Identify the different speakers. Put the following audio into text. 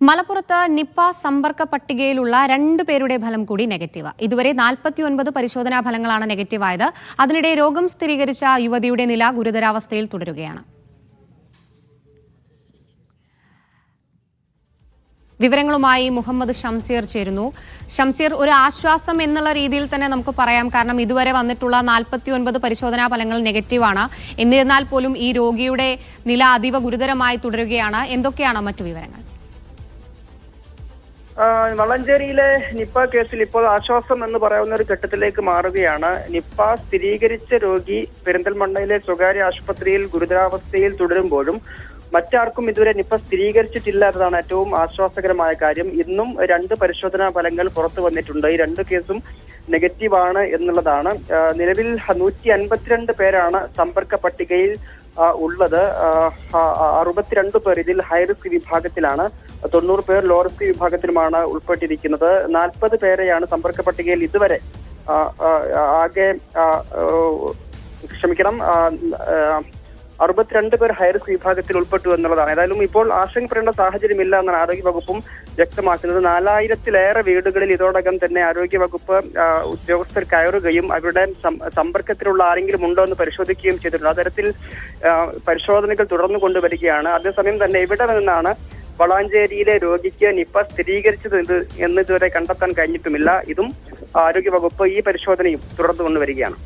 Speaker 1: മലപ്പുറത്ത് നിപ്പ സമ്പർക്ക പട്ടികയിലുള്ള 2 പേരുടെ ഫലം കൂടി നെഗറ്റീവ്. ഇതുവരെ 49 പരിശോധനാ ഫലങ്ങളാണ് നെഗറ്റീവായത്. അതിനിടെ രോഗം സ്ഥിരീകരിച്ച യുവതിയുടെ നില ഗുരുതരാവസ്ഥയിൽ തുടരുകയാണ്. വിവരങ്ങളുമായി മുഹമ്മദ് ഷംസീർ ചേരുന്നു. ഷംസീർ, ഒരു ആശ്വാസം എന്നുള്ള രീതിയിൽ തന്നെ നമുക്ക് പറയാം. കാരണം ഇതുവരെ വന്നിട്ടുള്ള 49 പരിശോധനാ ഫലങ്ങൾ നെഗറ്റീവാണ്. എന്നിരുന്നാൽ പോലും ഈ രോഗിയുടെ നില അതീവ ഗുരുതരമായി തുടരുകയാണ്. എന്തൊക്കെയാണ് മറ്റു വിവരങ്ങൾ?
Speaker 2: വളഞ്ചേരിയിലെ നിപ്പ കേസിൽ ഇപ്പോൾ ആശ്വാസം എന്ന് പറയാവുന്ന ഒരു ഘട്ടത്തിലേക്ക് മാറുകയാണ്. നിപ്പ സ്ഥിരീകരിച്ച രോഗി പെരിന്തൽമണ്ണയിലെ സ്വകാര്യ ആശുപത്രിയിൽ ഗുരുതരാവസ്ഥയിൽ തുടരുമ്പോഴും മറ്റാർക്കും ഇതുവരെ നിപ്പ സ്ഥിരീകരിച്ചിട്ടില്ല എന്നതാണ് ഏറ്റവും ആശ്വാസകരമായ കാര്യം. ഇന്നും 2 പരിശോധനാ ഫലങ്ങൾ പുറത്തു വന്നിട്ടുണ്ട്. ഈ 2 കേസും നെഗറ്റീവാണ് എന്നുള്ളതാണ്. നിലവിൽ 152 പേരാണ് സമ്പർക്ക പട്ടികയിൽ ഉള്ളത്. 62 പേർ ഇതിൽ ഹൈറിസ്ക് വിഭാഗത്തിലാണ്, 90 പേർ ലോ റിസ്ക് വിഭാഗത്തിലുമാണ് ഉൾപ്പെട്ടിരിക്കുന്നത്. 40 പേരെയാണ് സമ്പർക്ക പട്ടികയിൽ ഇതുവരെ ആകെ 62 പേർ ഹൈറിസ്ക് വിഭാഗത്തിൽ ഉൾപ്പെട്ടു എന്നുള്ളതാണ്. ഏതായാലും ഇപ്പോൾ ആശങ്കപ്പെടേണ്ട സാഹചര്യമില്ല എന്നാണ് ആരോഗ്യവകുപ്പും വ്യക്തമാക്കുന്നത്. 4000-ലേറെ വീടുകളിൽ ഇതോടകം തന്നെ ആരോഗ്യവകുപ്പ് ഉദ്യോഗസ്ഥർ കയറുകയും അവരുടെ സമ്പർക്കത്തിലുള്ള ആരെങ്കിലും ഉണ്ടോ എന്ന് പരിശോധിക്കുകയും ചെയ്തിട്ടുണ്ട്. അത്തരത്തിൽ പരിശോധനകൾ തുടർന്നു കൊണ്ടുവരികയാണ്. അതേസമയം തന്നെ ഇവിടെ നിന്നാണ് വളാഞ്ചേരിയിലെ രോഗിക്ക് നിപ്പ സ്ഥിരീകരിച്ചത് എന്ന് ഇതുവരെ കണ്ടെത്താൻ കഴിഞ്ഞിട്ടുമില്ല. ഇതും ആരോഗ്യവകുപ്പ് ഈ പരിശോധനയും തുടർന്നു കൊണ്ടുവരികയാണ്.